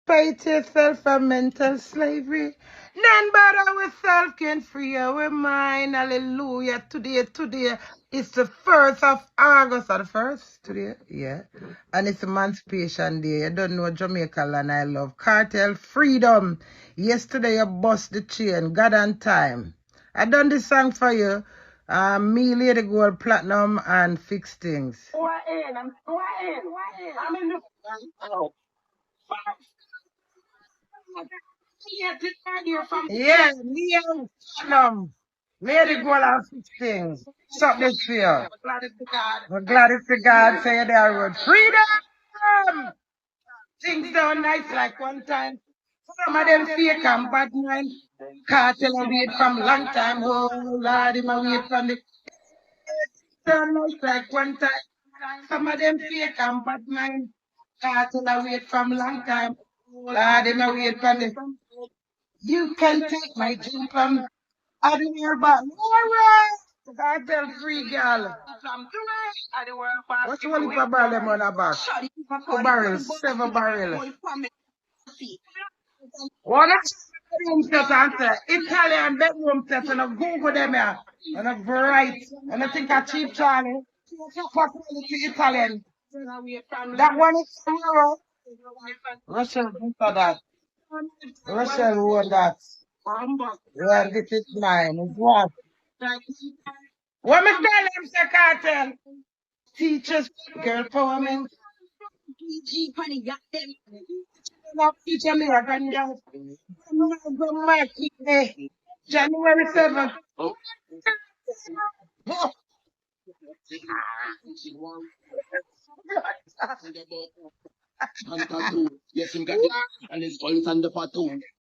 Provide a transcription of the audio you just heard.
Fight yourself from mental slavery. None but ourselves can free our mind. Hallelujah. Today is the 1st of August. Or the 1st? Today? Yeah. And it's Emancipation Day. You don't know Jamaica land I love. Cartel freedom. Yesterday you bust the chain. God on time. I done this song for you. Me, Lady Gold, Platinum, and Fix Things. I'm in the yeah, me and Platinum. Lady Gold and Fix Things. Stop this fear. We're glad it's the God say there word freedom. Things down nice like one time. Some of them fake and bad mind. Cartel and wait from long time. Oh Lord, him a wait from the down nice like one time. Some of them fake and bad mind. Cartel and wait from long time. Oh Lord, him a wait from the you can take my dream from out of here, but no cartel free girl. What's one for barrel on the back? 2 barrels, 7 barrels. One bedroom set answer. Italian bedroom set and a Google them here. And a bright. And I think a cheap Charlie. For quality Italian. That one is zero. Russell, who for that? Russell won that. Yeah, this is mine. It's what? What me tell them, say cartel? Teachers, girl power, man. Now teacher me a granddad. January 7th. Yes, him got it. And his voice on the part too.